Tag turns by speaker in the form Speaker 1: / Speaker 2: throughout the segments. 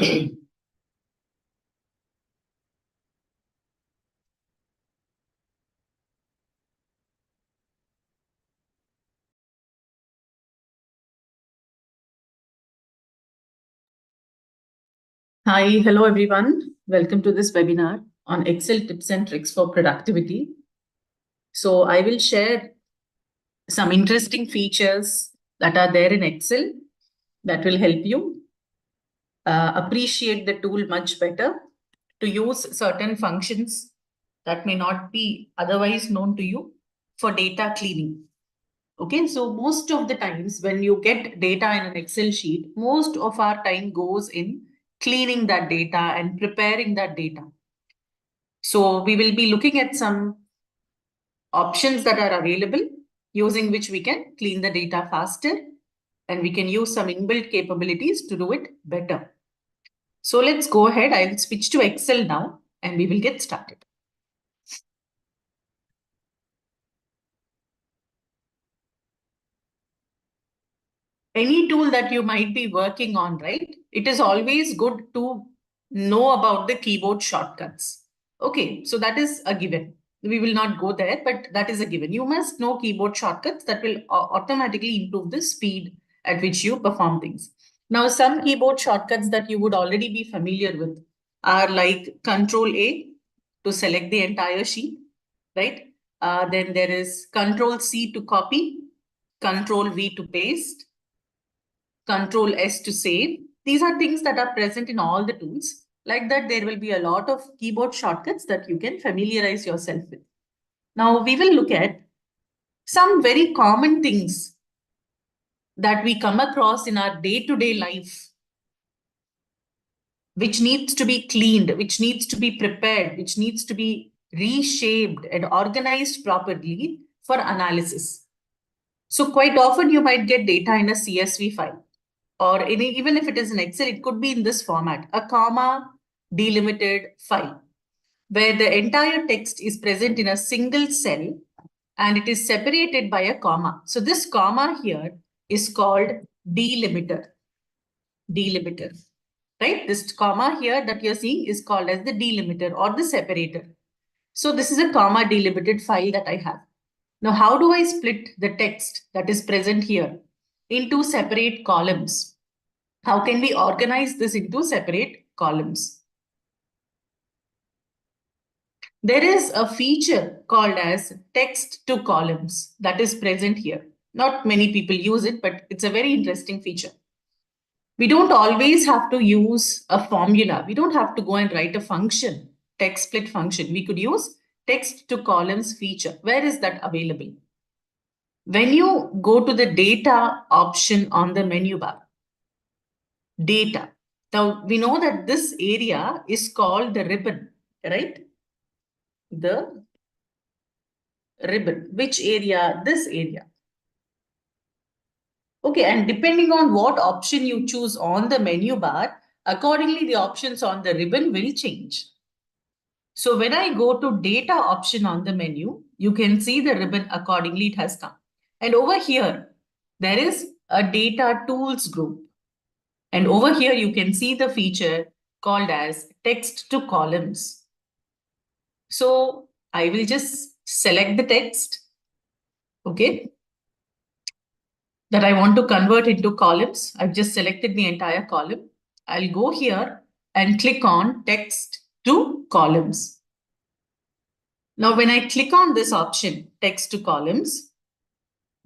Speaker 1: Hi, hello everyone. Welcome to this webinar on Excel tips and tricks for productivity. So I will share some interesting features that are there in Excel that will help you appreciate the tool much better, to use certain functions that may not be otherwise known to you for data cleaning. Okay, so most of the times when you get data in an Excel sheet, most of our time goes in cleaning that data and preparing that data. So we will be looking at some options that are available using which we can clean the data faster, and we can use some inbuilt capabilities to do it better. So let's go ahead. I will switch to Excel now and we will get started. Any tool that you might be working on, right? It is always good to know about the keyboard shortcuts. Okay, so that is a given. We will not go there, but that is a given. You must know keyboard shortcuts that will automatically improve the speed at which you perform things. Now, some keyboard shortcuts that you would already be familiar with are like Control A to select the entire sheet, right? Then there is Control C to copy, Control V to paste, Control S to save. These are things that are present in all the tools. Like that, there will be a lot of keyboard shortcuts that you can familiarize yourself with. Now, we will look at some very common things that we come across in our day-to-day life, which needs to be cleaned, which needs to be prepared, which needs to be reshaped and organized properly for analysis. So quite often you might get data in a CSV file, or even if it is in Excel, it could be in this format, a comma delimited file, where the entire text is present in a single cell and it is separated by a comma. So this comma here is called delimiter. Delimiter, right? This comma here that you're seeing is called as the delimiter or the separator. So this is a comma delimited file that I have. Now, how do I split the text that is present here into separate columns? How can we organize this into separate columns? There is a feature called as text to columns that is present here. Not many people use it, but it's a very interesting feature. We don't always have to use a formula. We don't have to go and write a function, text split function. We could use text to columns feature. Where is that available? When you go to the data option on the menu bar, data. Now, we know that this area is called the ribbon, right? The ribbon. Which area? This area. Okay, and depending on what option you choose on the menu bar, accordingly, the options on the ribbon will change. So when I go to data option on the menu, you can see the ribbon accordingly it has come. And over here, there is a data tools group. And over here, you can see the feature called as text to columns. So I will just select the text, okay, that I want to convert into columns. I've just selected the entire column. I'll go here and click on text to columns. Now, when I click on this option, text to columns,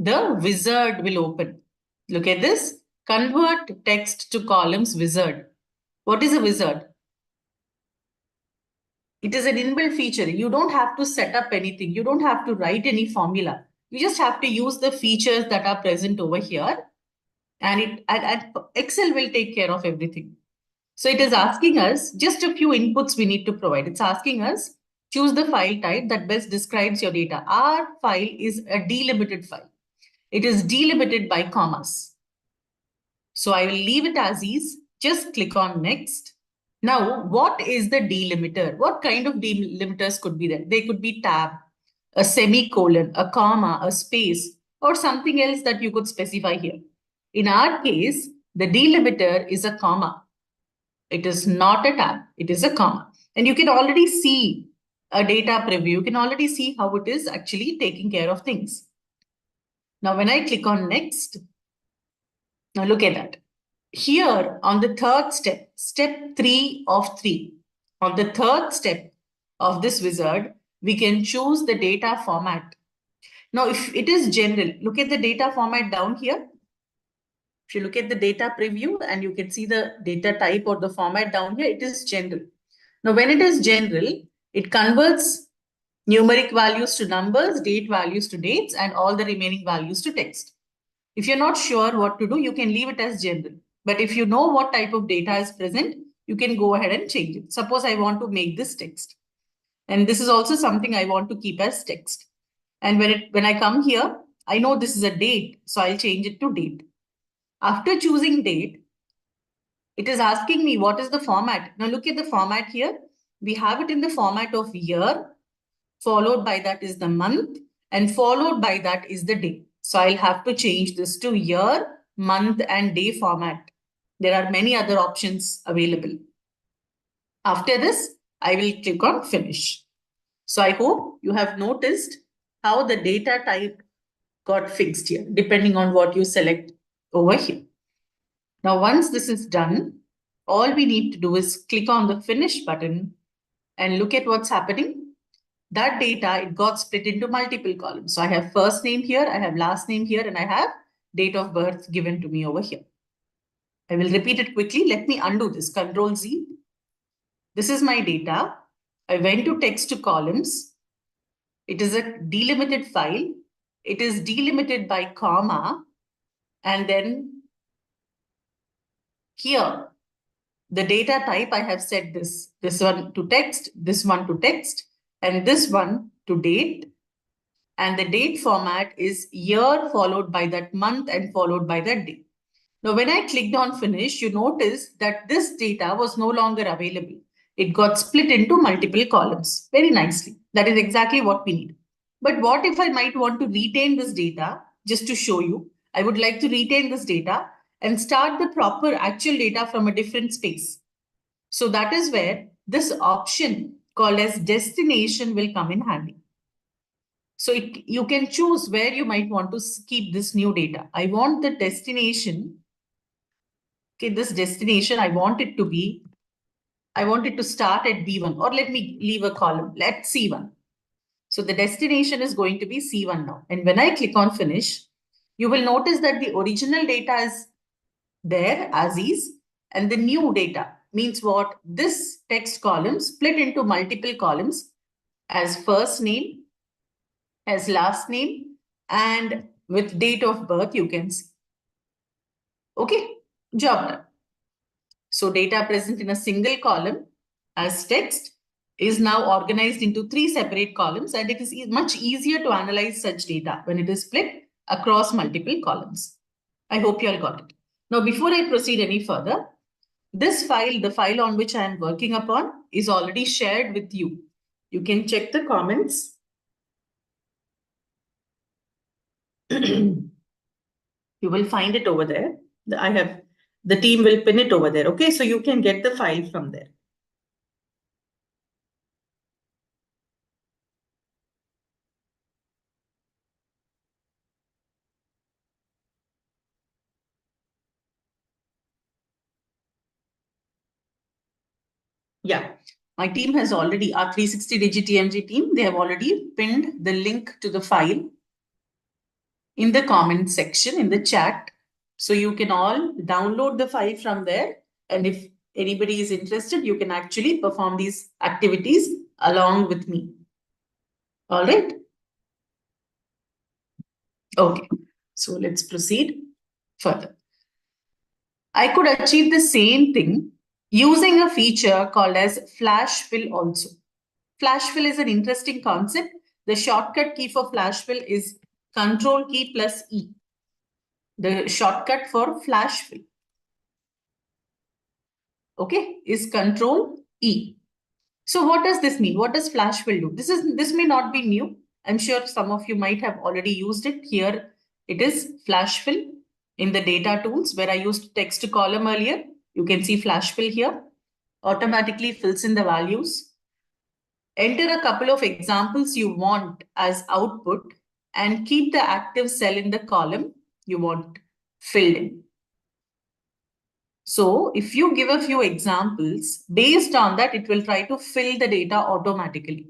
Speaker 1: the wizard will open. Look at this, convert text to columns wizard. What is a wizard? It is an inbuilt feature. You don't have to set up anything. You don't have to write any formula. You just have to use the features that are present over here, and Excel will take care of everything. So it is asking us just a few inputs we need to provide. It's asking us choose the file type that best describes your data. Our file is a delimited file. It is delimited by commas. So I will leave it as is. Just click on next. Now, what is the delimiter? What kind of delimiters could be there? They could be tab, a semicolon, a comma, a space, or something else that you could specify here. In our case, the delimiter is a comma. It is not a tab. It is a comma. And you can already see a data preview. You can already see how it is actually taking care of things. Now, when I click on next, now look at that. Here on the third step, step 3 of 3, on the third step of this wizard, we can choose the data format. Now, if it is general, look at the data format down here. If you look at the data preview and you can see the data type or the format down here, it is general. Now, when it is general, it converts numeric values to numbers, date values to dates, and all the remaining values to text. If you're not sure what to do, you can leave it as general. But if you know what type of data is present, you can go ahead and change it. Suppose I want to make this text. And this is also something I want to keep as text. And when I come here, I know this is a date, so I'll change it to date. After choosing date, it is asking me what is the format. Now look at the format here. We have it in the format of year, followed by that is the month, and followed by that is the day. So I'll have to change this to year, month, and day format. There are many other options available. After this, I will click on finish. So I hope you have noticed how the data type got fixed here, depending on what you select over here. Now, once this is done, all we need to do is click on the finish button and look at what's happening. That data, it got split into multiple columns. So I have first name here, I have last name here, and I have date of birth given to me over here. I will repeat it quickly. Let me undo this. Control Z. This is my data. I went to text to columns. It is a delimited file. It is delimited by comma. And then here, the data type, I have set this one to text, this one to text, and this one to date. And the date format is year followed by that month and followed by that day. Now, when I clicked on finish, you notice that this data was no longer available. It got split into multiple columns very nicely. That is exactly what we need. But what if I might want to retain this data? Just to show you, I would like to retain this data and start the proper actual data from a different space. So that is where this option called as destination will come in handy. So you can choose where you might want to keep this new data. I want the destination. Okay, this destination, I want it to start at B1, or let me leave a column. Let's C1. So the destination is going to be C1 now. And when I click on finish, you will notice that the original data is there as is, and the new data means what? This text column split into multiple columns as first name, as last name, and with date of birth, you can see. Okay, job done. So data present in a single column as text is now organized into 3 separate columns, and it is much easier to analyze such data when it is split across multiple columns. I hope you all got it. Now, before I proceed any further, this file, the file on which I am working upon, is already shared with you. You can check the comments. You will find it over there. The team will pin it over there. Okay, so you can get the file from there. Yeah, my team has already, our 360DigiTMG team, they have already pinned the link to the file in the comment section in the chat. So you can all download the file from there. And if anybody is interested, you can actually perform these activities along with me. All right. Okay, so let's proceed further. I could achieve the same thing using a feature called as flash fill also. Flash fill is an interesting concept. The shortcut key for flash fill is Control key plus E. The shortcut for flash fill, okay, is Control E. So what does this mean? What does flash fill do? This may not be new. I'm sure some of you might have already used it. Here it is flash fill in the data tools where I used text to column earlier. You can see flash fill here. automatically fills in the values. Enter a couple of examples you want as output and keep the active cell in the column you want filled in. So if you give a few examples, based on that, it will try to fill the data automatically.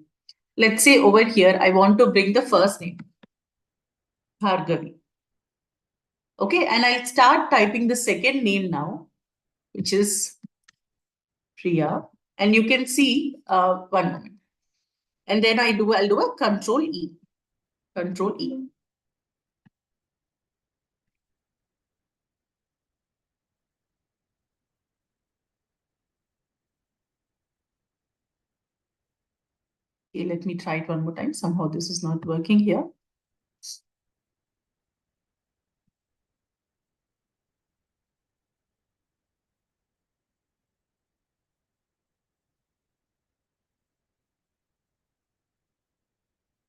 Speaker 1: Let's say over here, I want to bring the first name, Bhargavi. Okay, and I'll start typing the second name now, which is Priya. And you can see, one moment. And then I'll do a control E. Control E. Okay, let me try it one more time. Somehow this is not working here.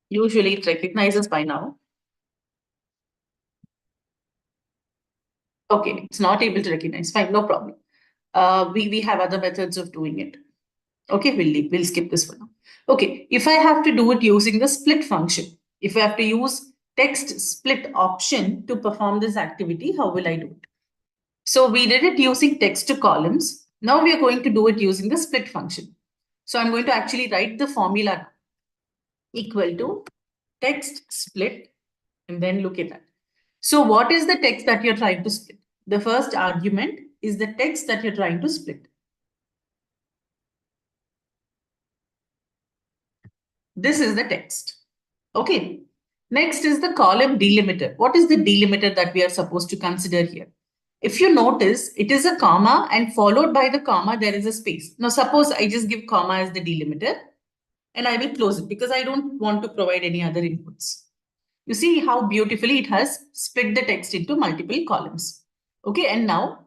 Speaker 1: Usually it recognizes by now. Okay, it's not able to recognize. Fine, no problem. We have other methods of doing it. Okay, we'll skip this for now. Okay, if I have to do it using the split function, if I have to use text split option to perform this activity, how will I do it? So we did it using text to columns. Now we are going to do it using the split function. So I'm going to actually write the formula equal to text split and then look at that. So what is the text that you're trying to split? The first argument is the text that you're trying to split. This is the text. Okay. Next is the column delimiter. What is the delimiter that we are supposed to consider here? If you notice, it is a comma and followed by the comma, there is a space. Now, suppose I just give comma as the delimiter and I will close it because I don't want to provide any other inputs. You see how beautifully it has split the text into multiple columns. Okay, and now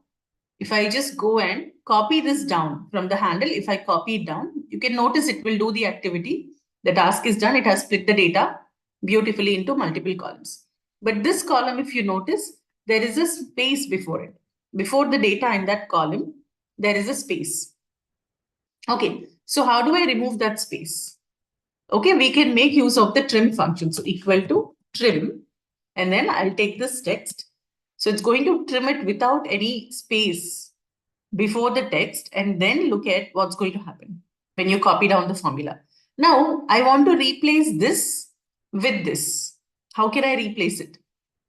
Speaker 1: if I just go and copy this down from the handle, if I copy it down, you can notice it will do the activity. The task is done. It has split the data beautifully into multiple columns. But this column, if you notice, there is a space before it. Before the data in that column, there is a space. Okay, so how do I remove that space? Okay, we can make use of the trim function. So equal to trim, and then I'll take this text. So it's going to trim it without any space before the text, and then look at what's going to happen when you copy down the formula. Now, I want to replace this with this. How can I replace it?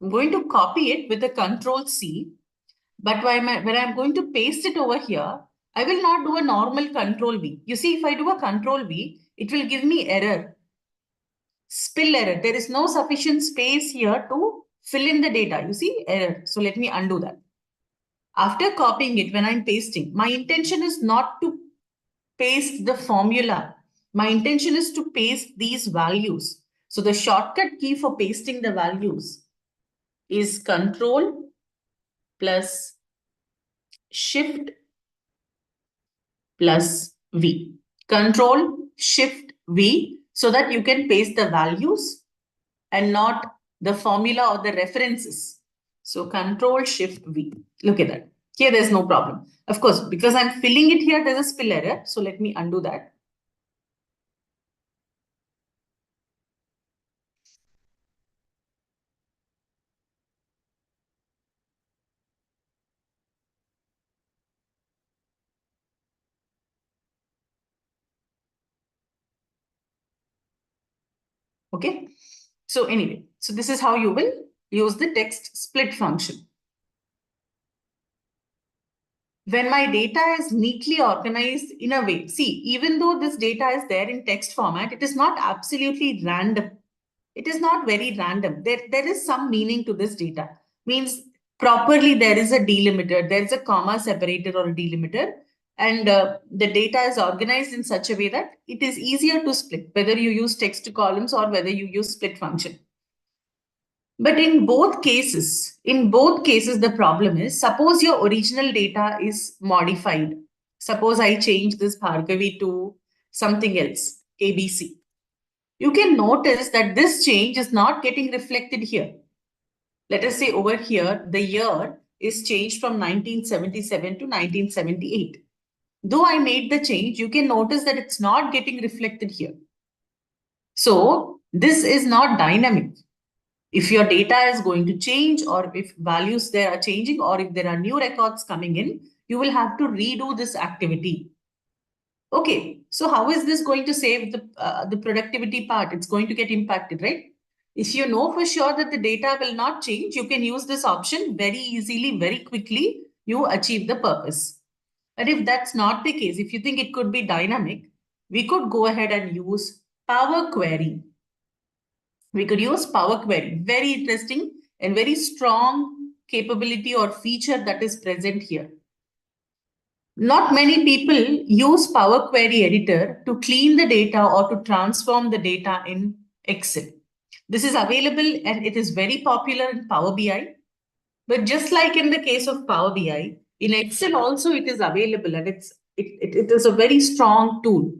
Speaker 1: I'm going to copy it with a control C, but when I'm going to paste it over here, I will not do a normal control V. You see, if I do a control V, it will give me error. Spill error. There is no sufficient space here to fill in the data. You see, error. So let me undo that. After copying it, when I'm pasting, my intention is not to paste the formula. My intention is to paste these values. So the shortcut key for pasting the values is Control plus Shift plus V. Control Shift V so that you can paste the values and not the formula or the references. So Control Shift V. Look at that. Here there's no problem. Of course, because I'm filling it here, there's a spill error. So let me undo that. Okay. So anyway, so this is how you will use the text split function. When my data is neatly organized in a way, see, even though this data is there in text format, it is not absolutely random. It is not very random. There is some meaning to this data. Means properly there is a delimiter, there is a comma separator or a delimiter, and the data is organized in such a way that it is easier to split, whether you use text to columns or whether you use split function. But in both cases, the problem is, suppose your original data is modified. Suppose I change this Bhargavi to something else, ABC. You can notice that this change is not getting reflected here. Let us say over here, the year is changed from 1977 to 1978. though I made the change, you can notice that it's not getting reflected here. So this is not dynamic. If your data is going to change, or if values there are changing, or if there are new records coming in, you will have to redo this activity. Okay, so how is this going to save the productivity part? It's going to get impacted, right? If you know for sure that the data will not change, you can use this option very easily, very quickly. You achieve the purpose. But if that's not the case, if you think it could be dynamic, we could go ahead and use Power Query. We could use Power Query. Very interesting and very strong capability or feature that is present here. Not many people use Power Query Editor to clean the data or to transform the data in Excel. This is available and it is very popular in Power BI. But just like in the case of Power BI, in Excel also it is available, and it is a very strong tool.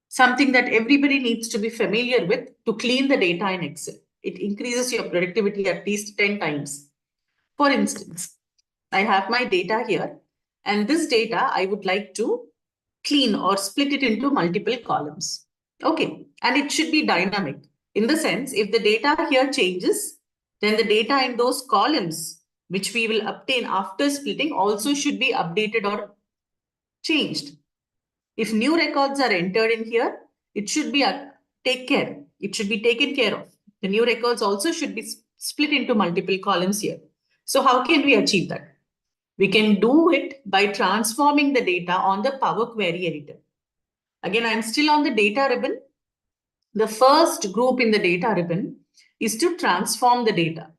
Speaker 1: Something that everybody needs to be familiar with to clean the data in Excel. It increases your productivity at least 10 times. For instance, I have my data here, and this data I would like to clean or split it into multiple columns. Okay, and it should be dynamic in the sense if the data here changes, then the data in those columns which we will obtain after splitting also should be updated or changed. If new records are entered in here, it should be It should be taken care of. The new records also should be split into multiple columns here. So how can we achieve that? We can do it by transforming the data on the Power Query Editor. Again, I'm still on the data ribbon. The first group in the data ribbon is to transform the data.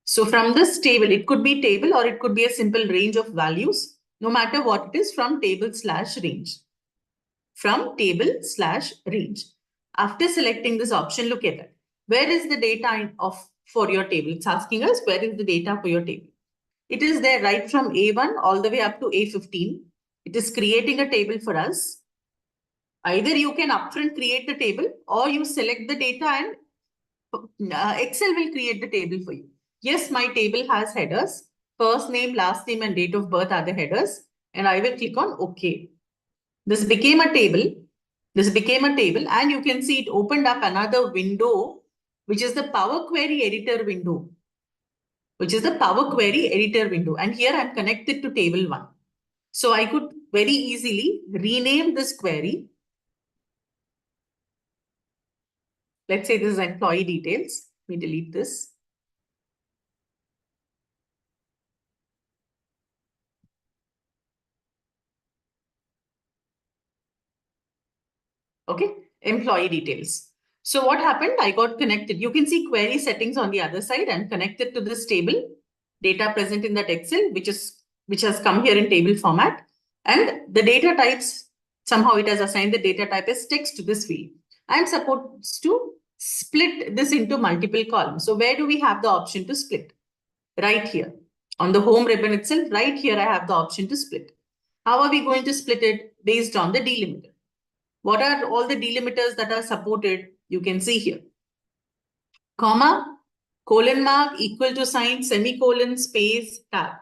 Speaker 1: So from this table, it could be table or it could be a simple range of values, no matter what it is, from table/range. From table/range. After selecting this option, look at it. Where is the data for your table? It's asking us where is the data for your table. It is there right from A1 all the way up to A15. It is creating a table for us. Either you can upfront create the table or you select the data and Excel will create the table for you. Yes, my table has headers. First name, last name, and date of birth are the headers. And I will click on OK. This became a table. And you can see it opened up another window, which is the Power Query Editor window. And here I'm connected to table 1. So I could very easily rename this query. Let's say this is employee details. Let me delete this. Okay, employee details. So what happened? I got connected. You can see query settings on the other side. I'm connected to this table, data present in that Excel, which has come here in table format. And the data types, somehow it has assigned the data type as text to this field. I'm supposed to split this into multiple columns. So where do we have the option to split? Right here. On the home ribbon itself, right here, I have the option to split. How are we going to split it? Based on the delimiter. What are all the delimiters that are supported? You can see here. Comma, colon mark, equal to sign, semicolon, space, tab.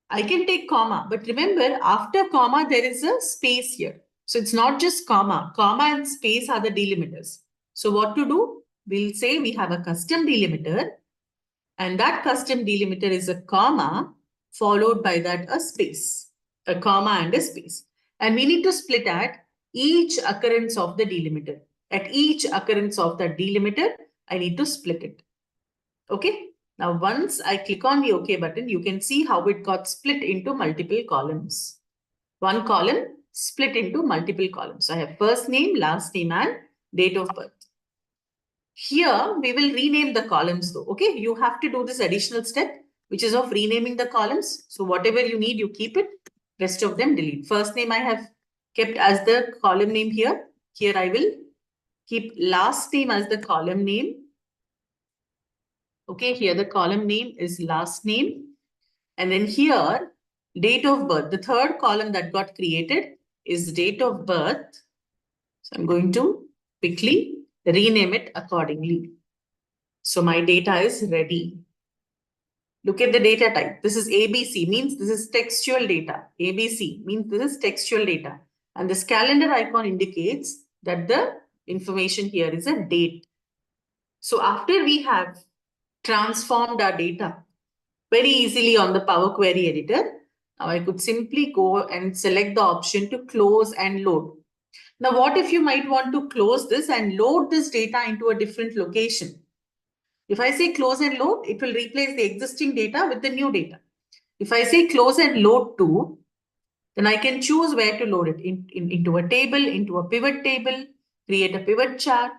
Speaker 1: I can take comma, but remember, after comma, there is a space here. So it's not just comma. Comma and space are the delimiters. So what to do? We'll say we have a custom delimiter, and that custom delimiter is a comma followed by that a space, a comma and a space. And we need to split at each occurrence of the delimiter. At each occurrence of that delimiter, I need to split it. Okay. Now, once I click on the OK button, you can see how it got split into multiple columns. One column split into multiple columns. So I have first name, last name, and date of birth. Here, we will rename the columns though. Okay. You have to do this additional step, which is of renaming the columns. So whatever you need, you keep it. Rest of them delete. First name I have kept as the column name here. Here I will keep last name as the column name. Okay, here the column name is last name. And then here, date of birth. The third column that got created is date of birth. So I'm going to quickly rename it accordingly. So my data is ready. Look at the data type. This is ABC, means this is textual data. ABC means this is textual data. And this calendar icon indicates that the information here is a date. So after we have transformed our data very easily on the Power Query editor, now I could simply go and select the option to close and load. Now, what if you might want to close this and load this data into a different location? If I say close and load, it will replace the existing data with the new data. If I say close and load to, then I can choose where to load it into a table, into a pivot table, create a pivot chart.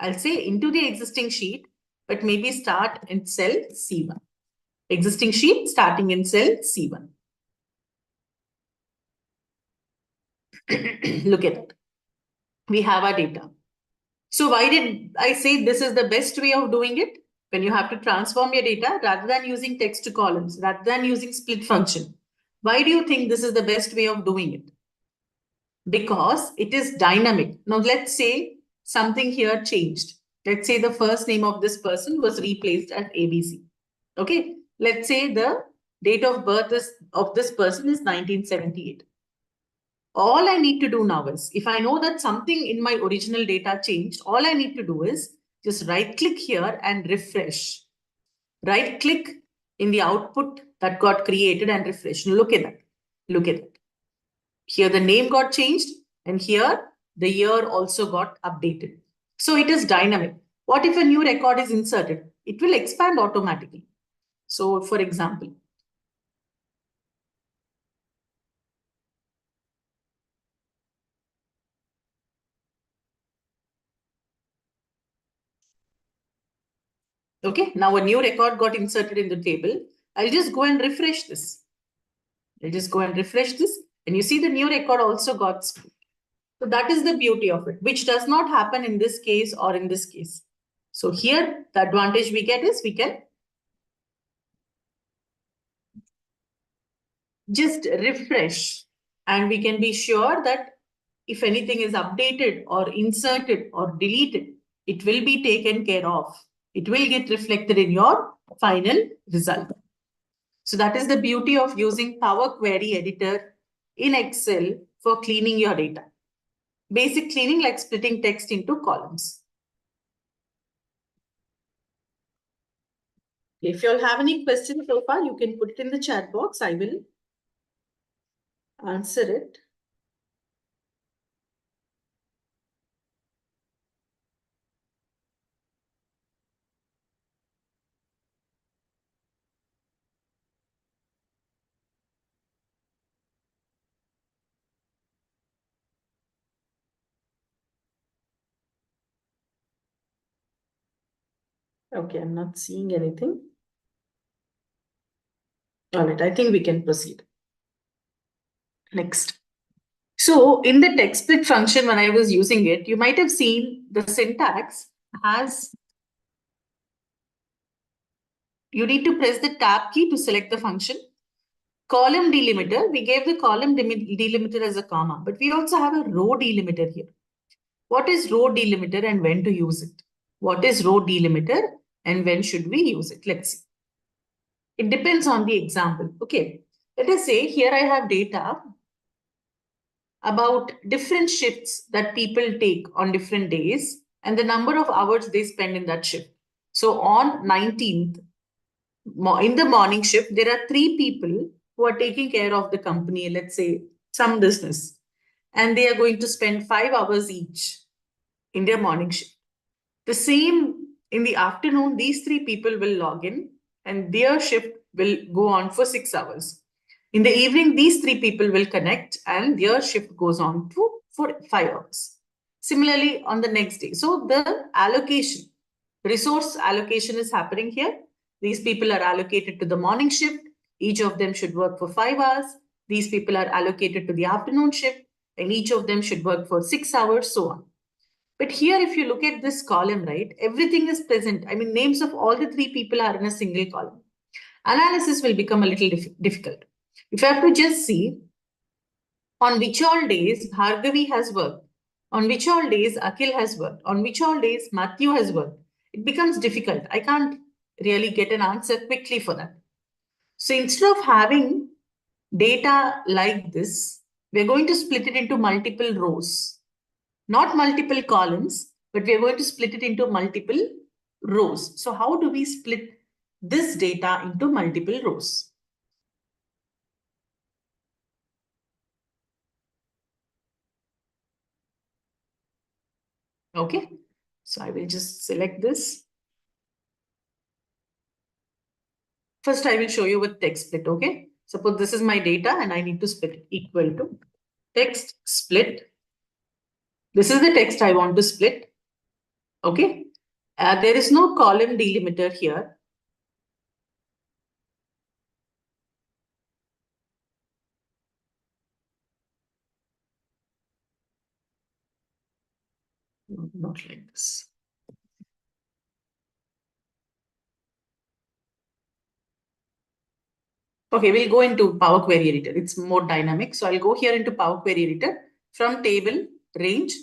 Speaker 1: I'll say into the existing sheet, but maybe start in cell C1. Existing sheet starting in cell C1. Look at it. We have our data. So why did I say this is the best way of doing it? When you have to transform your data, rather than using text to columns, rather than using split function. Why do you think this is the best way of doing it? Because it is dynamic. Now let's say something here changed. Let's say the first name of this person was replaced as ABC. Okay. Let's say the date of birth of this person is 1978. All I need to do now is, if I know that something in my original data changed, all I need to do is just right click here and refresh. Right click in the output that got created and refresh. Look at that. Look at it. Here the name got changed and here the year also got updated. So it is dynamic. What if a new record is inserted? It will expand automatically. So for example, okay, now a new record got inserted in the table. I'll just go and refresh this. I'll just go and refresh this. And you see the new record also got split. So that is the beauty of it, which does not happen in this case or in this case. So here, the advantage we get is we can just refresh and we can be sure that if anything is updated or inserted or deleted, it will be taken care of. It will get reflected in your final result. So that is the beauty of using Power Query Editor in Excel for cleaning your data. Basic cleaning like splitting text into columns. If you all have any questions so far, you can put it in the chat box. I will answer it. Okay, I'm not seeing anything. All right, I think we can proceed. Next. So in the text split function, when I was using it, you might have seen the syntax has, you need to press the tab key to select the function. Column delimiter, we gave the column delimiter as a comma, but we also have a row delimiter here. What is row delimiter and when to use it? What is row delimiter and when should we use it? Let's see. It depends on the example. Okay, let us say here I have data about different shifts that people take on different days and the number of hours they spend in that shift. So on 19th, in the morning shift, there are 3 people who are taking care of the company, let's say some business, and they are going to spend 5 hours each in their morning shift. The same in the afternoon, these 3 people will log in and their shift will go on for 6 hours. In the evening, these 3 people will connect and their shift goes on for 5 hours. Similarly, on the next day. So the allocation, resource allocation is happening here. These people are allocated to the morning shift. Each of them should work for 5 hours. These people are allocated to the afternoon shift and each of them should work for 6 hours, so on. But here, if you look at this column, right, everything is present. I mean, names of all the 3 people are in a single column. Analysis will become a little difficult. If I have to just see on which all days Bhargavi has worked, on which all days Akhil has worked, on which all days Matthew has worked, it becomes difficult. I can't really get an answer quickly for that. So instead of having data like this, we're going to split it into multiple rows, not multiple columns, but we're going to split it into multiple rows. So how do we split this data into multiple rows? Okay, so I will just select this. First, I will show you with text split, okay? Suppose this is my data and I need to split it equal to text split. This is the text I want to split, okay? There is no column delimiter here. No, not like this. Okay, we'll go into Power Query Editor. It's more dynamic. So I'll go here into Power Query Editor from table range.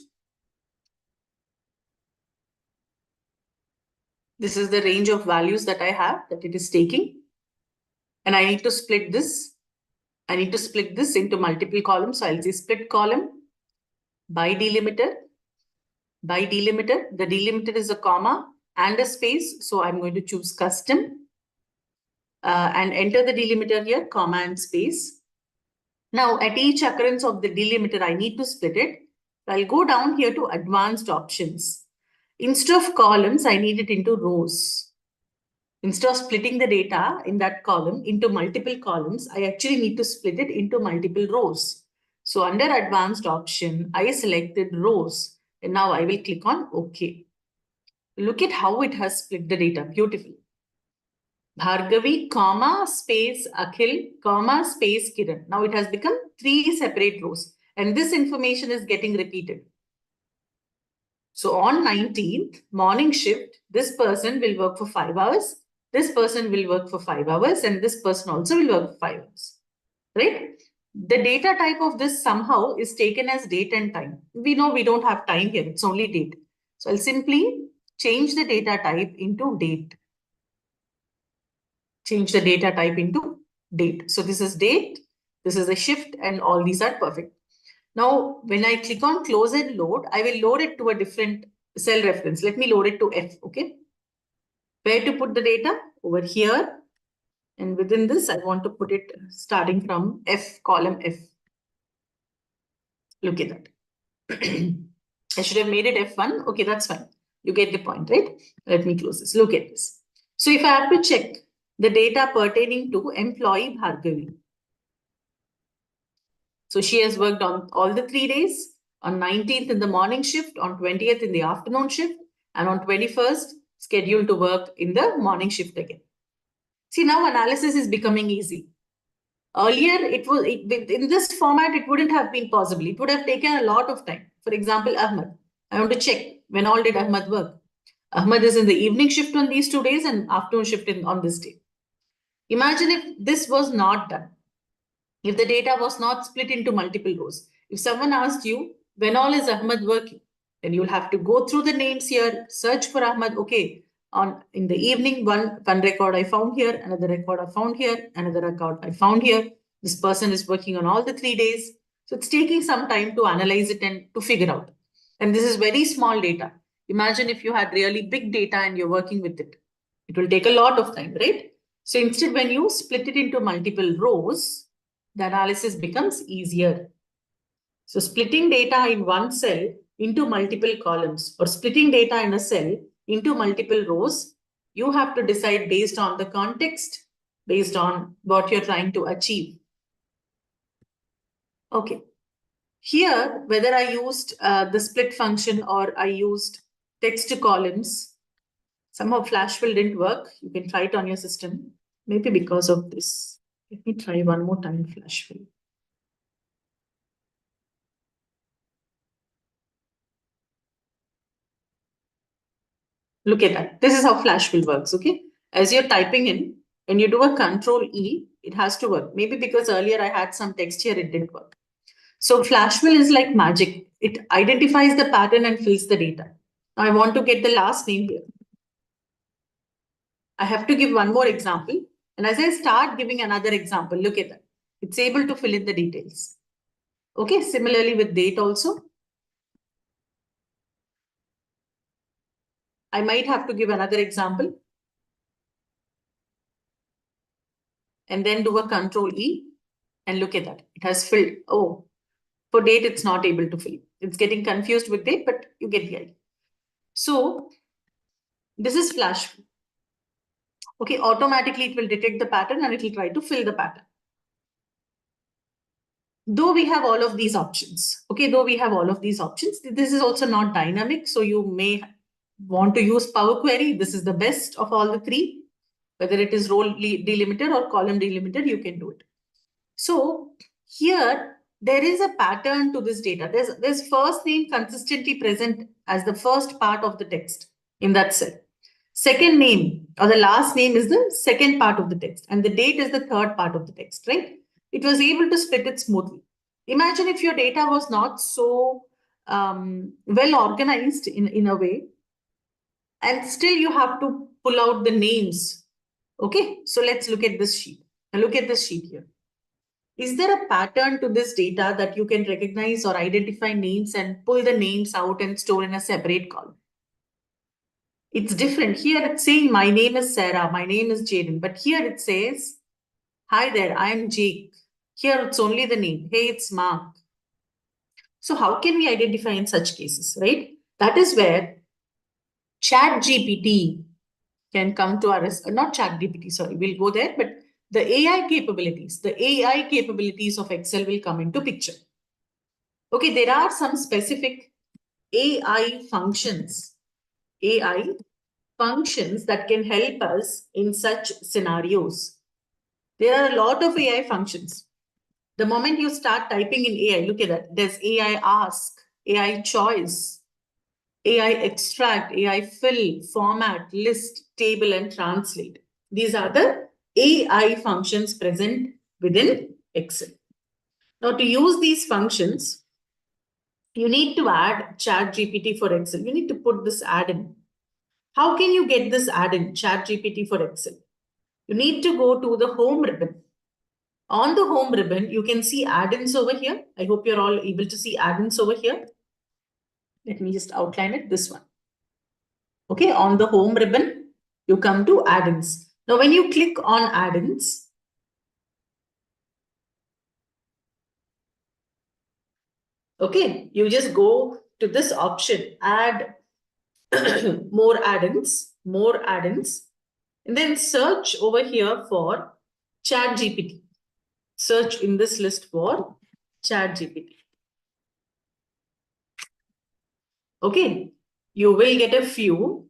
Speaker 1: This is the range of values that I have that it is taking. And I need to split this. I need to split this into multiple columns. So I'll say split column by delimiter. By delimiter, the delimiter is a comma and a space. So I'm going to choose custom and enter the delimiter here, comma and space. Now, at each occurrence of the delimiter, I need to split it. I'll go down here to advanced options. Instead of columns, I need it into rows. Instead of splitting the data in that column into multiple columns, I actually need to split it into multiple rows. So under advanced option, I selected rows. And now I will click on OK. Look at how it has split the data. Beautiful. Bhargavi, comma, space, Akhil, comma, space, Kiran. Now it has become 3 separate rows. And this information is getting repeated. So on 19th, morning shift, this person will work for 5 hours. This person will work for 5 hours. And this person also will work for 5 hours. Right? The data type of this somehow is taken as date and time. We know we don't have time here. It's only date. So I'll simply change the data type into date. Change the data type into date. So this is date, this is a shift, and all these are perfect. Now, when I click on close and load, I will load it to a different cell reference. Let me load it to F, okay? Where to put the data? Over here. And within this, I want to put it starting from F, column F. Look at that. I should have made it F1. Okay, that's fine. You get the point, right? Let me close this. Look at this. So if I have to check the data pertaining to employee Bhargavi. So she has worked on all the 3 days, on 19th in the morning shift, on 20th in the afternoon shift, and on 21st scheduled to work in the morning shift again. See, now analysis is becoming easy. Earlier, in this format, it wouldn't have been possible. It would have taken a lot of time. For example, Ahmad. I want to check when all did Ahmad work. Ahmad is in the evening shift on these 2 days and afternoon shift on this day. Imagine if this was not done. If the data was not split into multiple rows. If someone asked you, when all is Ahmad working? Then you'll have to go through the names here, search for Ahmad. Okay, in the evening, one record I found here, another record I found here, another record I found here. This person is working on all the 3 days. So it's taking some time to analyze it and to figure out. And this is very small data. Imagine if you had really big data and you're working with it. It will take a lot of time, right? So instead, when you split it into multiple rows, the analysis becomes easier. So splitting data in one cell into multiple columns or splitting data in a cell into multiple rows, you have to decide based on the context, based on what you're trying to achieve. Okay. Here, whether I used the split function or I used text to columns, somehow Flashfill didn't work. You can try it on your system. Maybe because of this. Let me try one more time, Flashfill. Look at that. This is how Flashfill works, okay? As you're typing in, when you do a Control E, it has to work. Maybe because earlier I had some text here, it didn't work. So Flashfill is like magic. It identifies the pattern and fills the data. Now I want to get the last name here. I have to give one more example. And as I start giving another example, look at that. It's able to fill in the details. Okay, similarly with date also. I might have to give another example and then do a control E and look at that. It has filled. Oh, for date, it's not able to fill. It's getting confused with date, but you get the idea. So this is flash. Okay, automatically it will detect the pattern and it will try to fill the pattern. Though we have all of these options, okay, though we have all of these options, this is also not dynamic. So you may want to use Power Query. This is the best of all the three, whether it is row delimited or column delimited, you can do it. So here, there is a pattern to this data. There's first name consistently present as the first part of the text in that cell. Second name or the last name is the second part of the text, and the date is the third part of the text, right? It was able to split it smoothly. Imagine if your data was not so well organized in a way, and still you have to pull out the names. Okay, so let's look at this sheet. Now look at this sheet here. Is there a pattern to this data that you can recognize or identify names and pull the names out and store in a separate column? It's different. Here it's saying, my name is Sarah, my name is Jaden. But here it says, hi there, I'm Jake. Here it's only the name. Hey, it's Mark. So how can we identify in such cases, right? That is where ChatGPT can come to our, not ChatGPT, sorry, we'll go there, but the AI capabilities of Excel will come into picture. Okay, there are some specific AI functions that can help us in such scenarios. There are a lot of AI functions. The moment you start typing in AI, look at that. There's AI ask, AI choice, AI extract, AI fill, format, list, table, and translate. These are the AI functions present within Excel. Now, to use these functions, you need to add ChatGPT for Excel. You need to put this add in. How can you get this add in ChatGPT for Excel? You need to go to the home ribbon. On the home ribbon, you can see add-ins over here. I hope you're all able to see add-ins over here. Let me just outline it, this one. Okay, on the home ribbon, you come to add-ins. Now, when you click on add-ins, okay, you just go to this option, add more add-ins, and then search over here for ChatGPT. Search in this list for ChatGPT. Okay, you will get a few.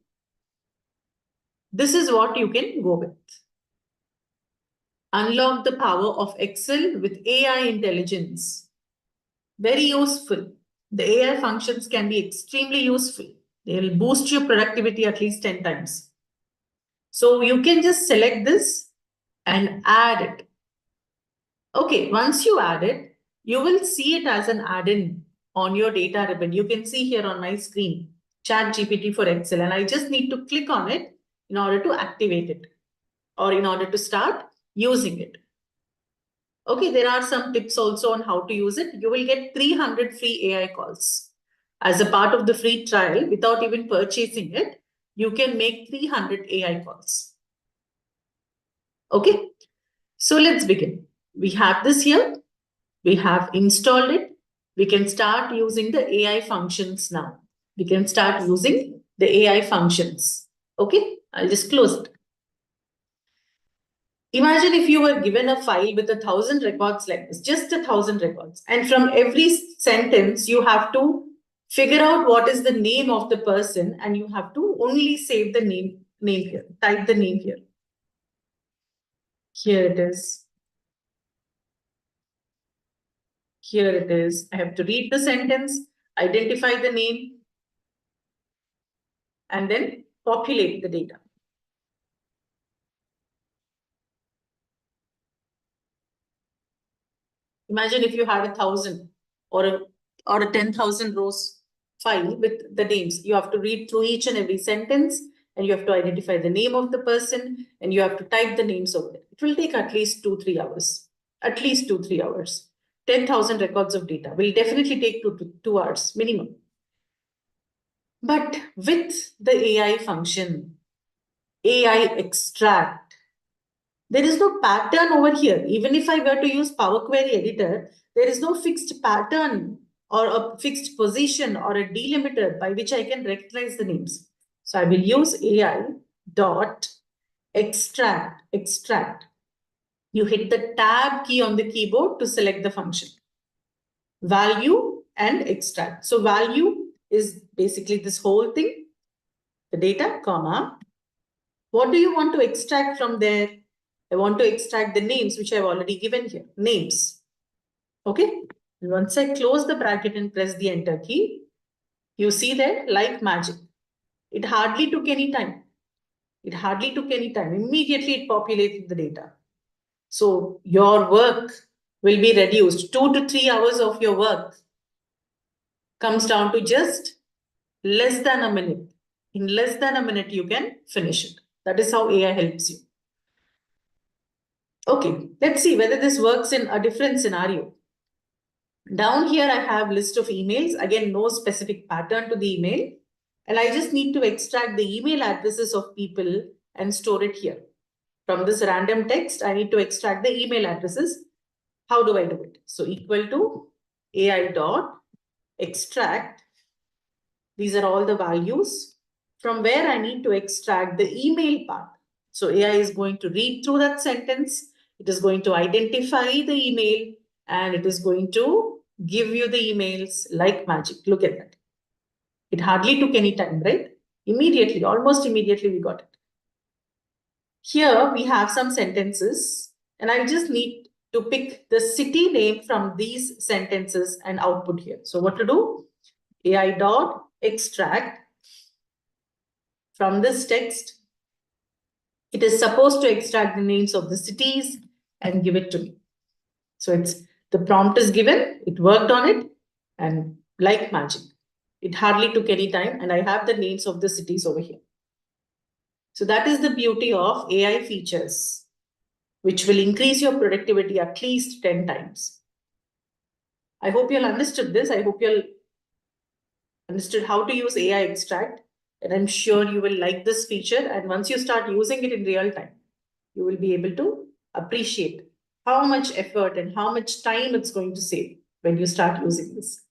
Speaker 1: This is what you can go with. Unlock the power of Excel with AI intelligence. Very useful. The AI functions can be extremely useful. They will boost your productivity at least 10 times. So you can just select this and add it. Okay, once you add it, you will see it as an add-in on your data ribbon. You can see here on my screen, ChatGPT for Excel, and I just need to click on it in order to activate it or in order to start using it. Okay, there are some tips also on how to use it. You will get 300 free AI calls. As a part of the free trial, without even purchasing it, you can make 300 AI calls. Okay, so let's begin. We have this here. We have installed it. We can start using the AI functions now. We can start using the AI functions. Okay, I'll just close it. Imagine if you were given a file with 1,000 records like this, just 1,000 records. And from every sentence, you have to figure out what is the name of the person, and you have to only save the name here, type the name here. Here it is. Here it is. I have to read the sentence, identify the name, and then populate the data. Imagine if you had 1,000 or a 10,000 rows file with the names. You have to read through each and every sentence, and you have to identify the name of the person, and you have to type the names over it. It will take at least 2-3 hours. At least 2-3 hours. 10,000 records of data will definitely take 2 hours minimum. But with the AI function, AI extract, there is no pattern over here. Even if I were to use Power Query Editor, there is no fixed pattern or a fixed position or a delimiter by which I can recognize the names. So I will use AI dot extract. You hit the tab key on the keyboard to select the function. Value and extract. So value is basically this whole thing, the data, comma. What do you want to extract from there? I want to extract the names, which I've already given here, names. Okay. Once I close the bracket and press the enter key, you see that like magic. It hardly took any time. It hardly took any time. Immediately it populated the data. So your work will be reduced. 2 to 3 hours of your work comes down to just less than a minute. In less than a minute, you can finish it. That is how AI helps you. Okay, let's see whether this works in a different scenario. Down here, I have list of emails. Again, no specific pattern to the email. And I just need to extract the email addresses of people and store it here. From this random text, I need to extract the email addresses. How do I do it? So equal to AI dot extract. These are all the values from where I need to extract the email part. So AI is going to read through that sentence. It is going to identify the email and it is going to give you the emails like magic. Look at that. It hardly took any time, right? Immediately, almost immediately we got it. Here we have some sentences and I just need to pick the city name from these sentences and output here. So what to do? AI dot extract from this text. It is supposed to extract the names of the cities and give it to me. So it's the prompt is given, it worked on it, and like magic, it hardly took any time, and I have the names of the cities over here. So that is the beauty of AI features, which will increase your productivity at least 10 times. I hope you'll understood this. I hope you'll understood how to use AI extract, and I'm sure you will like this feature. And once you start using it in real time, you will be able to appreciate how much effort and how much time it's going to save when you start using this.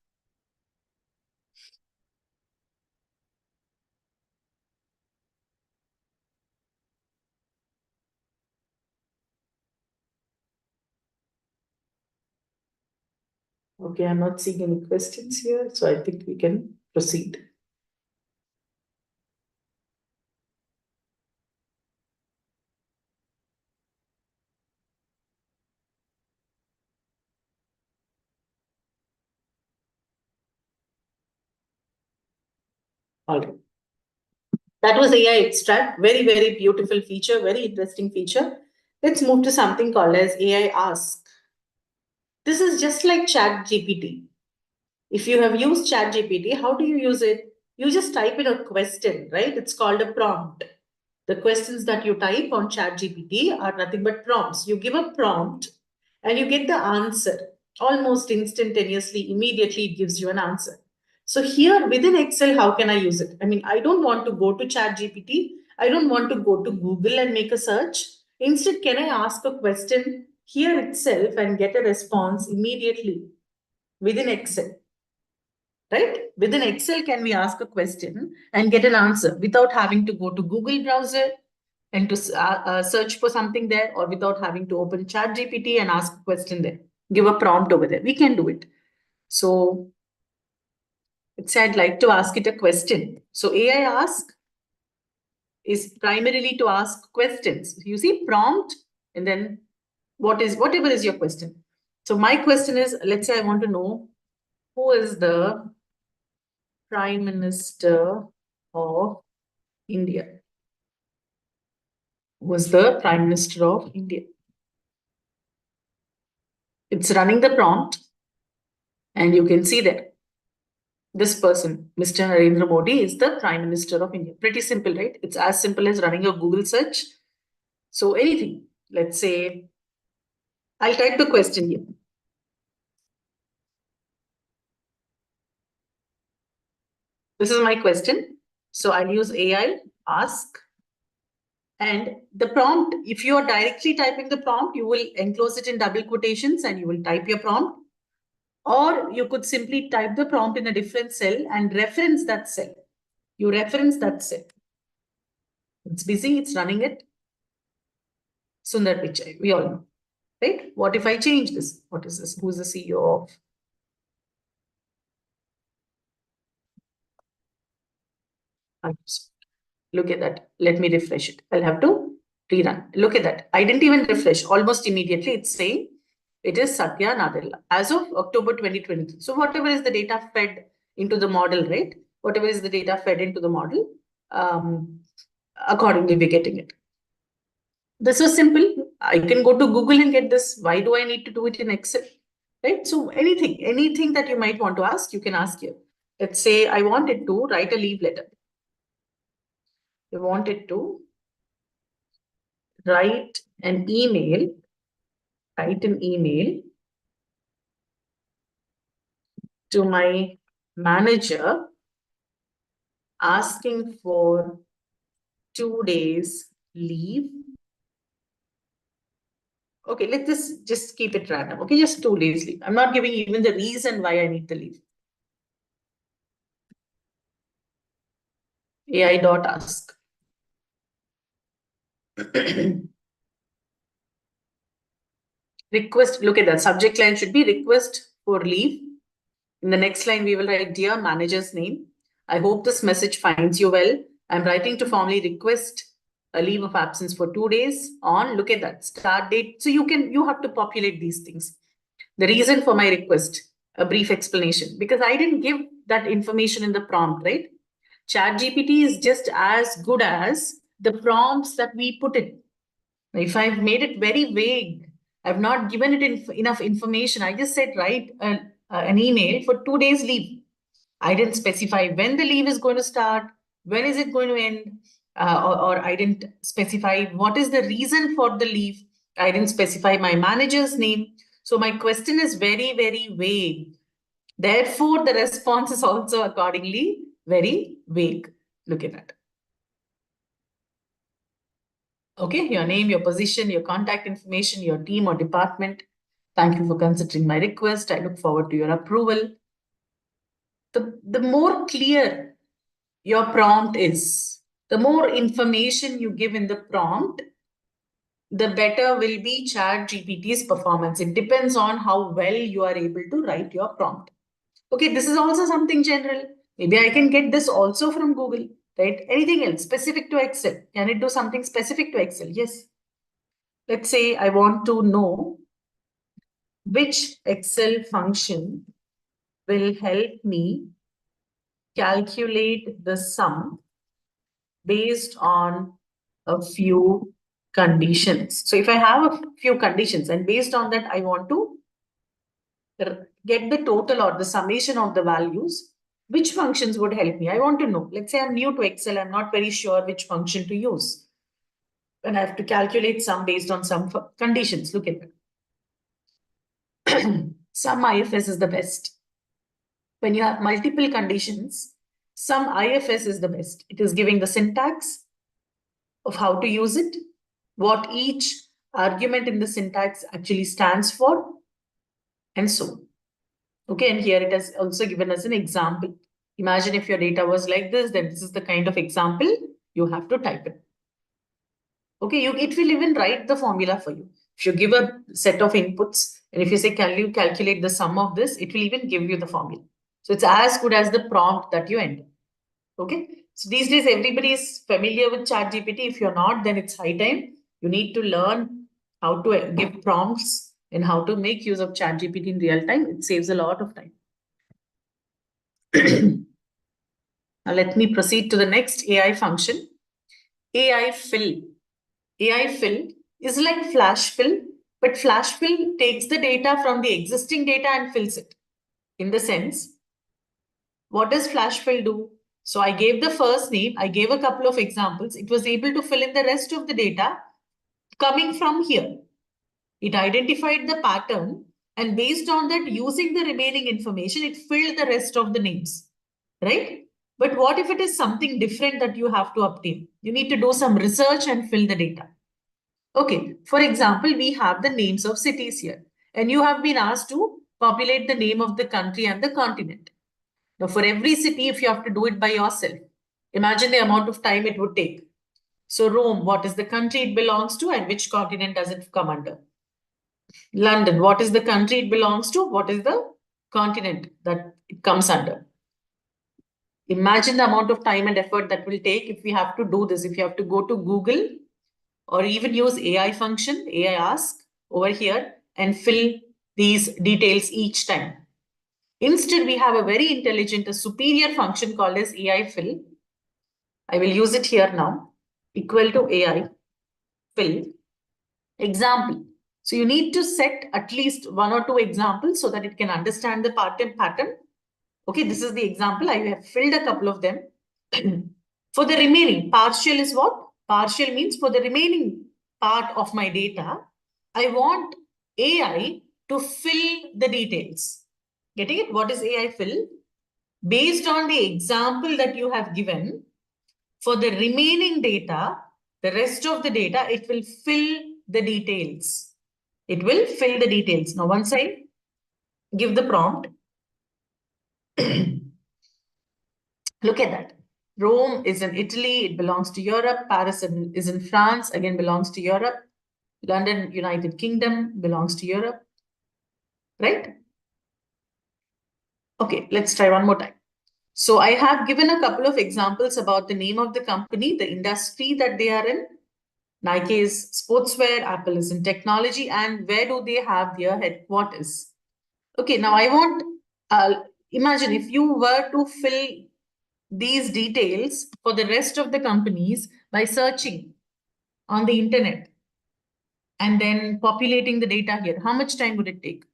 Speaker 1: Okay, I'm not seeing any questions here, so I think we can proceed. All right. That was AI extract. Very, very beautiful feature, very interesting feature. Let's move to something called as AI ask. This is just like Chat GPT. If you have used Chat GPT, how do you use it? You just type in a question, right? It's called a prompt. The questions that you type on ChatGPT are nothing but prompts. You give a prompt and you get the answer almost instantaneously, immediately it gives you an answer. So here within Excel, how can I use it? I mean, I don't want to go to ChatGPT. I don't want to go to Google and make a search. Instead, can I ask a question here itself and get a response immediately within Excel? Right? Within Excel, can we ask a question and get an answer without having to go to Google browser and to search for something there, or without having to open ChatGPT and ask a question there, give a prompt over there? We can do it. So it's I'd like to ask it a question. So AI ask is primarily to ask questions. You see prompt and then whatever is your question. So my question is, let's say I want to know who is the Prime Minister of India. Was the Prime Minister of India. It's running the prompt and you can see that This person, Mr. Narendra Modi, is the Prime Minister of India. Pretty simple, right? It's as simple as running a Google search. So anything, let's say, I'll type the question here. This is my question. So I'll use AI, ask, and the prompt, if you are directly typing the prompt, you will enclose it in double quotations and you will type your prompt. Or you could simply type the prompt in a different cell and reference that cell. You reference that cell. It's busy, it's running it. Sundar Pichai, we all know, right? What if I change this? What is this? Who's the CEO of? Look at that. Let me refresh it. I'll have to rerun. Look at that. I didn't even refresh. Almost immediately, it's saying it is Satya Nadella as of October 2023. So whatever is the data fed into the model, right? Whatever is the data fed into the model, accordingly we're getting it. This is simple. I can go to Google and get this. Why do I need to do it in Excel? Right? So anything that you might want to ask, you can ask here. Let's say I wanted to write a leave letter. I wanted to write an email, to my manager asking for 2 days leave. Okay, let this just keep it random. Okay, just 2 days leave. I'm not giving even the reason why I need the leave. AI.ask. Request, look at that. Subject line should be request for leave. In the next line, we will write, dear manager's name. I hope this message finds you well. I'm writing to formally request a leave of absence for 2 days on, look at that, start date. So you have to populate these things. The reason for my request, a brief explanation, because I didn't give that information in the prompt, right? ChatGPT is just as good as the prompts that we put in. If I've made it very vague, I've not given it enough information. I just said write an email for 2 days leave. I didn't specify when the leave is going to start, when is it going to end, or I didn't specify what is the reason for the leave. I didn't specify my manager's name. So my question is very, very vague. Therefore, the response is also accordingly very vague. Look at that. Okay, your name, your position, your contact information, your team or department. Thank you for considering my request. I look forward to your approval. The more clear your prompt is, the more information you give in the prompt, the better will be ChatGPT's performance. It depends on how well you are able to write your prompt. Okay, this is also something general. Maybe I can get this also from Google, right? Anything else specific to Excel? Can it do something specific to Excel? Yes. Let's say I want to know which Excel function will help me calculate the sum based on a few conditions. So if I have a few conditions and based on that, I want to get the total or the summation of the values, which functions would help me? I want to know. Let's say I'm new to Excel. I'm not very sure which function to use. And I have to calculate sum based on some conditions. Look at that. Sum IFS is the best. When you have multiple conditions, sum IFS is the best. It is giving the syntax of how to use it, what each argument in the syntax actually stands for, and so on. Okay, and here it has also given us an example. Imagine if your data was like this, then this is the kind of example you have to type in. Okay, it will even write the formula for you. If you give a set of inputs, and if you say, can you calculate the sum of this, it will even give you the formula. So it's as good as the prompt that you enter. Okay, so these days everybody is familiar with ChatGPT. If you're not, then it's high time. You need to learn how to give prompts and how to make use of ChatGPT in real time. It saves a lot of time. Now let me proceed to the next AI function. AI fill. AI fill is like flash fill, but flash fill takes the data from the existing data and fills it. In the sense, What does flash fill do? So I gave the first name, I gave a couple of examples. It was able to fill in the rest of the data coming from here. It identified the pattern, and based on that, using the remaining information, it filled the rest of the names, right? But what if it is something different that you have to obtain? You need to do some research and fill the data. Okay, for example, we have the names of cities here, and you have been asked to populate the name of the country and the continent. Now, for every city, if you have to do it by yourself, imagine the amount of time it would take. So, Rome, what is the country it belongs to and which continent does it come under? London, what is the country it belongs to? What is the continent that it comes under? Imagine the amount of time and effort that will take if we have to do this. If you have to go to Google or even use AI function, AI ask over here and fill these details each time. Instead, we have a very intelligent, a superior function called as AI fill. I will use it here now, equal to AI fill example. So you need to set at least one or two examples so that it can understand the pattern. Okay, this is the example. I have filled a couple of them. For the remaining, partial is what? Partial means for the remaining part of my data, I want AI to fill the details. Getting it? What is AI fill? Based on the example that you have given, for the remaining data, the rest of the data, it will fill the details. It will fill the details. Now, once I give the prompt, look at that. Rome is in Italy, it belongs to Europe. Paris is in France, again belongs to Europe. London, United Kingdom, belongs to Europe. Right? Okay, let's try one more time. So I have given a couple of examples about the name of the company, the industry that they are in. Nike is sportswear, Apple is in technology, and where do they have their headquarters? Okay, now I want, imagine if you were to fill these details for the rest of the companies by searching on the internet and then populating the data here, how much time would it take?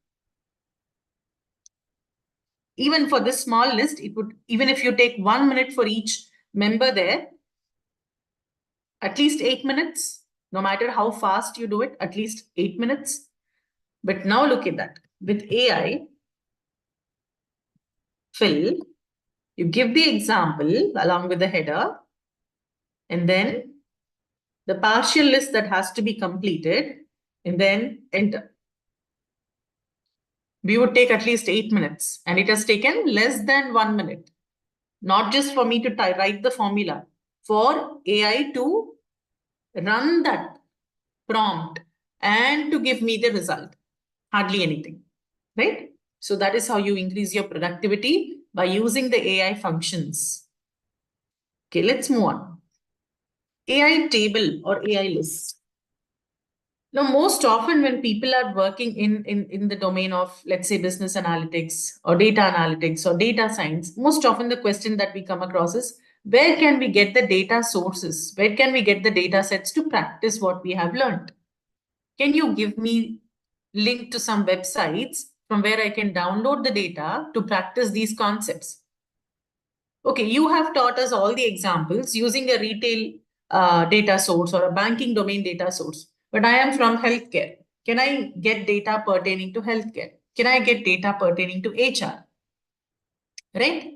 Speaker 1: Even for this small list, it would, even if you take 1 minute for each member there, at least 8 minutes, no matter how fast you do it, at least 8 minutes. But now look at that. With AI, fill, you give the example along with the header, and then the partial list that has to be completed, and then enter. We would take at least 8 minutes, and it has taken less than 1 minute. Not just for me to write the formula, for AI to run that prompt and to give me the result. Hardly anything, right? So that is how you increase your productivity by using the AI functions. Okay, let's move on. AI table or AI list. Now, most often when people are working in the domain of, let's say, business analytics or data analytics or data science, most often the question that we come across is, where can we get the data sources? Where can we get the data sets to practice what we have learned? Can you give me link to some websites from where I can download the data to practice these concepts? Okay, you have taught us all the examples using a retail data source or a banking domain data source, but I am from healthcare. Can I get data pertaining to healthcare? Can I get data pertaining to HR? Right?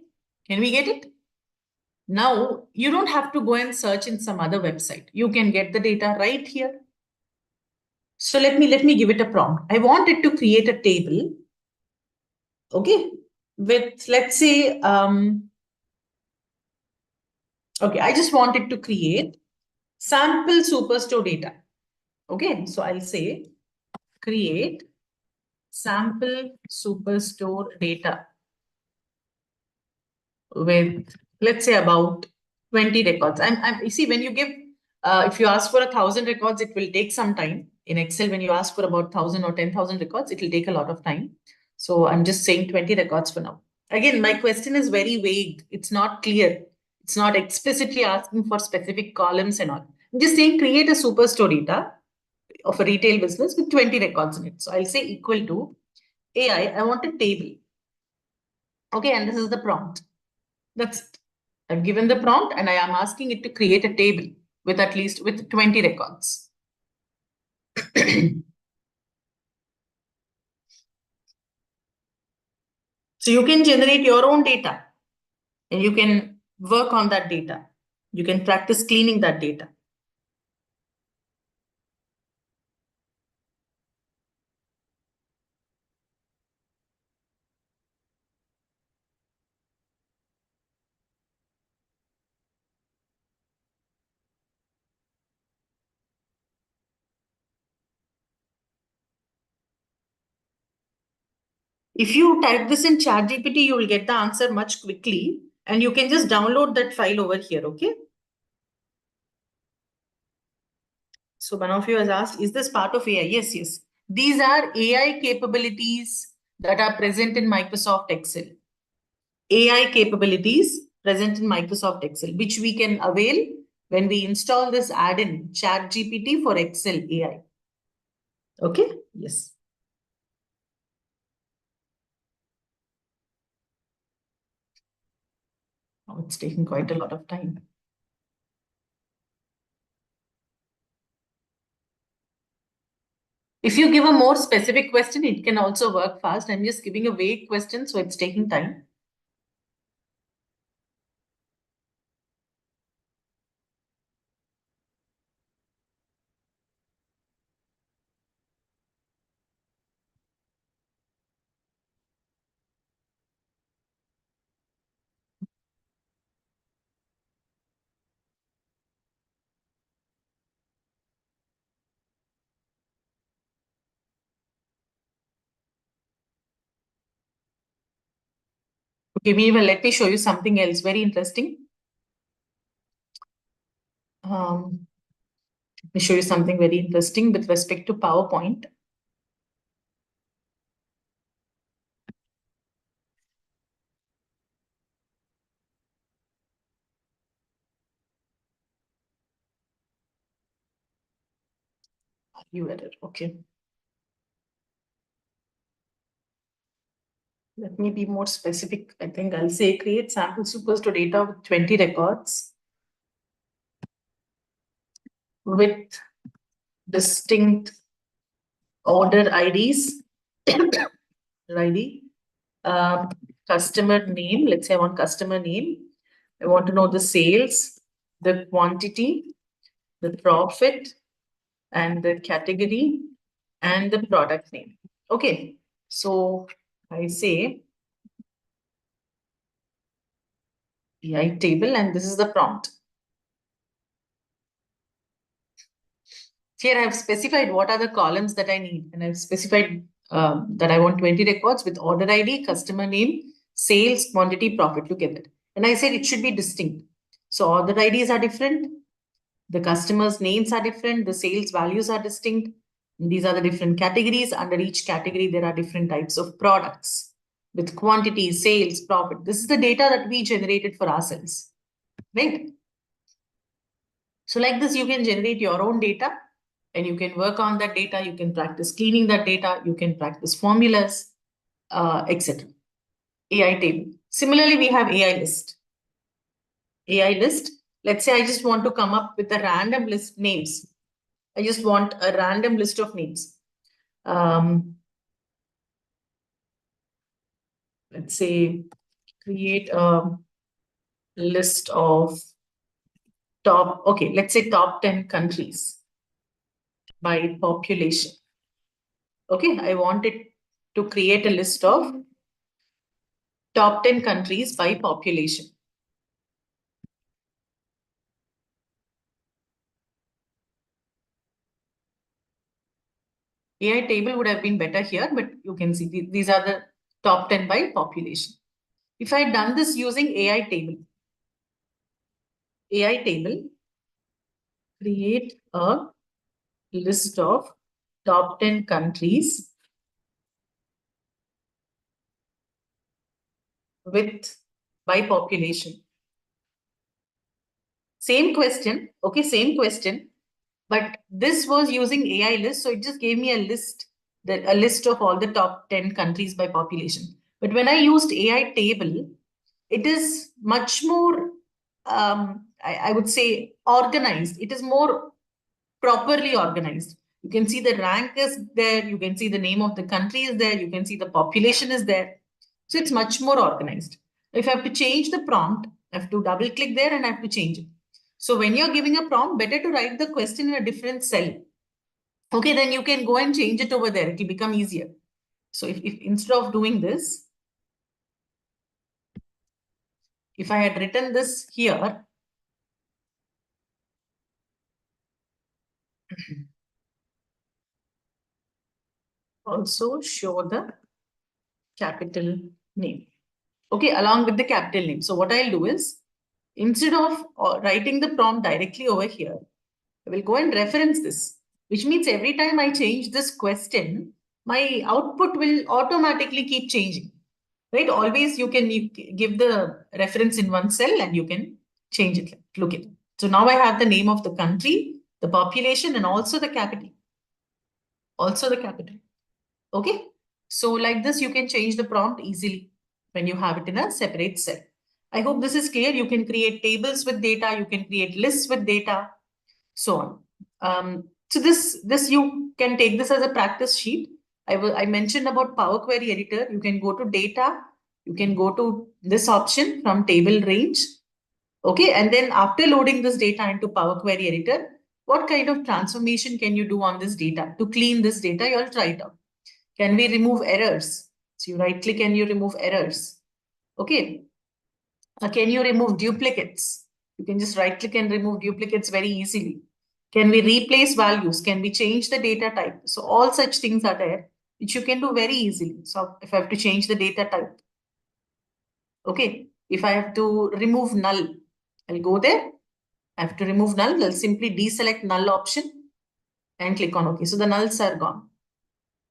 Speaker 1: Can we get it? Now, you don't have to go and search in some other website. You can get the data right here. So let me give it a prompt. I want it to create a table, okay, with, let's say, okay, I just want it to create sample superstore data. Okay, so I'll say create sample superstore data with, let's say, about 20 records. You see, when you give, if you ask for 1,000 records, it will take some time. In Excel, when you ask for about 1,000 or 10,000 records, it will take a lot of time. So I'm just saying 20 records for now. Again, my question is very vague. It's not clear. It's not explicitly asking for specific columns and all. I'm just saying create a superstore data of a retail business with 20 records in it. So I'll say equal to AI. I want a table. Okay, and this is the prompt. That's it. I've given the prompt and I am asking it to create a table with at least with 20 records. So you can generate your own data and you can work on that data. You can practice cleaning that data. If you type this in ChatGPT, you will get the answer much quickly and you can just download that file over here, okay? So one of you has asked, is this part of AI? Yes, yes. These are AI capabilities that are present in Microsoft Excel. AI capabilities present in Microsoft Excel, which we can avail when we install this add-in ChatGPT for Excel AI. Okay? Yes. Oh, it's taking quite a lot of time. If you give a more specific question, it can also work fast. I'm just giving a vague question, so it's taking time. Okay, meanwhile, let me show you something else very interesting. Let me show you something very interesting with respect to PowerPoint. You read it, okay. Let me be more specific. I think I'll say create sample supers to data with 20 records with distinct order IDs, ID, customer name. Let's say I want customer name. I want to know the sales, the quantity, the profit, and the category, and the product name. Okay, so I say AI table, and this is the prompt. Here I have specified what are the columns that I need, and I've specified that I want 20 records with order ID, customer name, sales, quantity, profit. Look at it. And I said it should be distinct. So order IDs are different, the customers' names are different, the sales values are distinct. And these are the different categories. Under each category, there are different types of products with quantity, sales, profit. This is the data that we generated for ourselves, right? So like this, you can generate your own data and you can work on that data. You can practice cleaning that data. You can practice formulas, etc. AI table. Similarly, we have AI list. AI list. Let's say I just want to come up with a random list names. I just want a random list of names. Let's say create a list of top, okay, let's say top 10 countries by population. Okay, I want it to create a list of top 10 countries by population. AI table would have been better here, but you can see these are the top 10 by population. If I had done this using AI table, create a list of top 10 countries with by population. Same question, okay, same question, but this was using AI list, so it just gave me a list, a list of all the top 10 countries by population. But when I used AI table, it is much more, I would say, organized. It is more properly organized. You can see the rank is there. You can see the name of the country is there. You can see the population is there. So it's much more organized. If I have to change the prompt, I have to double click there and I have to change it. So when you're giving a prompt, better to write the question in a different cell. Okay, then you can go and change it over there. It will become easier. So if instead of doing this, if I had written this here, also show the capital name. Okay, along with the capital name. So what I'll do is, instead of writing the prompt directly over here, I will go and reference this, which means every time I change this question, my output will automatically keep changing, right? Always you can give the reference in one cell and you can change it. Look at it. So now I have the name of the country, the population, and also the capital. Also the capital. Okay. So like this, you can change the prompt easily when you have it in a separate cell. I hope this is clear. You can create tables with data. You can create lists with data, so on. So this you can take this as a practice sheet. I mentioned about Power Query Editor. You can go to data. You can go to this option from table range. Okay. And then after loading this data into Power Query Editor, what kind of transformation can you do on this data? To clean this data, you'll try it out. Can we remove errors? So you right click and you remove errors. Okay. Can you remove duplicates? You can just right click and remove duplicates very easily. Can we replace values? Can we change the data type? So all such things are there, which you can do very easily. So if I have to change the data type, okay. If I have to remove null, I'll go there. I have to remove null. I'll simply deselect null option and click on OK. So the nulls are gone.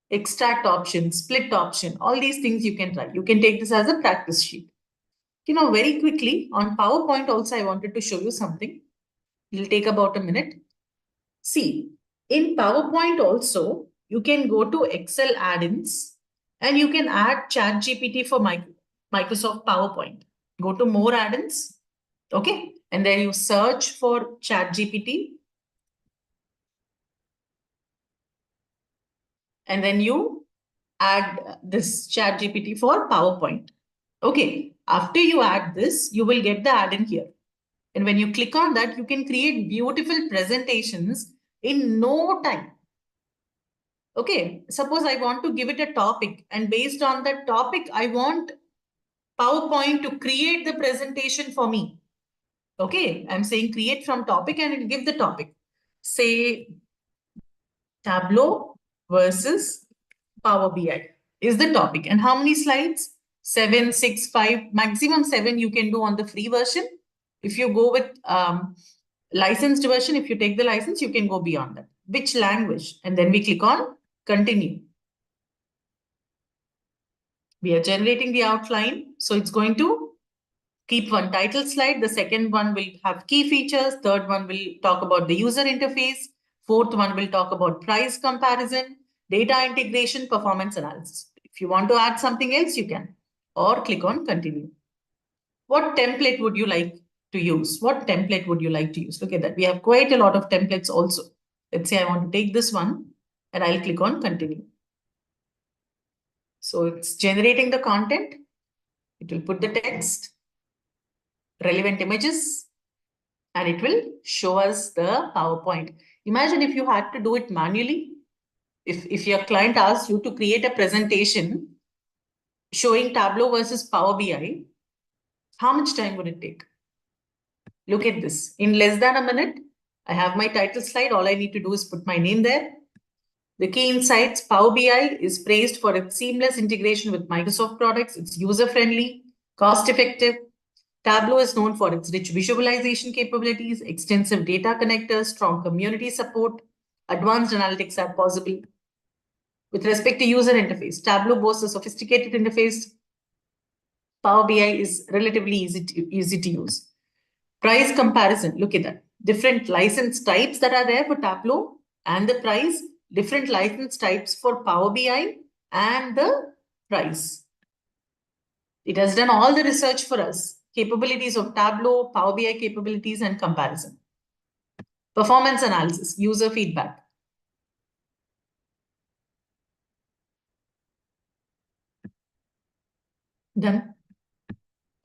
Speaker 1: Extract option, split option, all these things you can try. You can take this as a practice sheet. Very quickly on PowerPoint also, I wanted to show you something. It'll take about a minute. See, in PowerPoint also, you can go to Excel add-ins and you can add ChatGPT for Microsoft PowerPoint. Go to more add-ins, okay? And then you search for ChatGPT. And then you add this ChatGPT for PowerPoint. Okay, after you add this, you will get the add-in here. And when you click on that, you can create beautiful presentations in no time. Okay, suppose I want to give it a topic, and based on that topic, I want PowerPoint to create the presentation for me. Okay, I'm saying create from topic and it'll give the topic. Say Tableau versus Power BI is the topic. And how many slides? 7, 6, 5, maximum 7 you can do on the free version. If you go with licensed version, if you take the license, you can go beyond that. Which language? And then we click on continue. We are generating the outline. So it's going to keep one title slide. The second one will have key features. Third one will talk about the user interface. Fourth one will talk about price comparison, data integration, performance analysis. If you want to add something else, you can, or click on continue. What template would you like to use? What template would you like to use? Look at that. We have quite a lot of templates also. Let's say I want to take this one and I'll click on continue. So it's generating the content. It will put the text, relevant images, and it will show us the PowerPoint. Imagine if you had to do it manually. If your client asks you to create a presentation showing Tableau versus Power BI, how much time would it take? Look at this. In less than a minute, I have my title slide. All I need to do is put my name there. The key insights: Power BI is praised for its seamless integration with Microsoft products. It's user-friendly, cost-effective. Tableau is known for its rich visualization capabilities, extensive data connectors, strong community support. Advanced analytics are possible. With respect to user interface, Tableau boasts a sophisticated interface. Power BI is relatively easy to use. Price comparison, look at that. Different license types that are there for Tableau and the price, different license types for Power BI and the price. It has done all the research for us. Capabilities of Tableau, Power BI capabilities, and comparison. Performance analysis, user feedback. Done.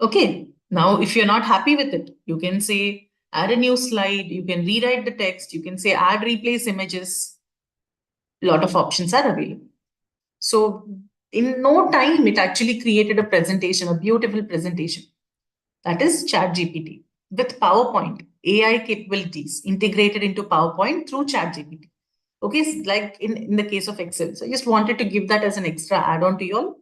Speaker 1: Okay. Now, if you're not happy with it, you can say add a new slide, you can rewrite the text, you can say add, replace images. A lot of options are available. So in no time, it actually created a presentation, a beautiful presentation. That is ChatGPT with PowerPoint, AI capabilities integrated into PowerPoint through ChatGPT. Okay, like in the case of Excel. So I just wanted to give that as an extra add-on to you all.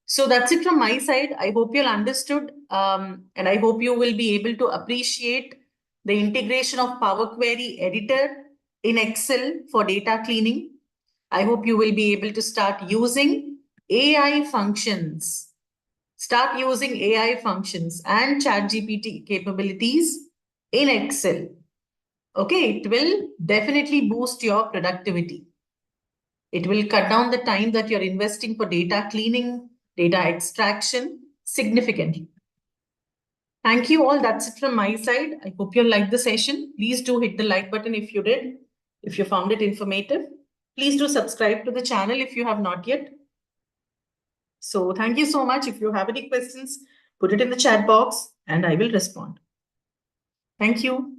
Speaker 1: So that's it from my side. I hope you'll understood, and I hope you will be able to appreciate the integration of Power Query Editor in Excel for data cleaning. I hope you will be able to start using AI functions. Start using AI functions and ChatGPT capabilities in Excel. Okay, it will definitely boost your productivity. It will cut down the time that you're investing for data cleaning, data extraction significantly. Thank you all. That's it from my side. I hope you liked the session. Please do hit the like button if you did, if you found it informative. Please do subscribe to the channel if you have not yet. So thank you so much. If you have any questions, put it in the chat box and I will respond. Thank you.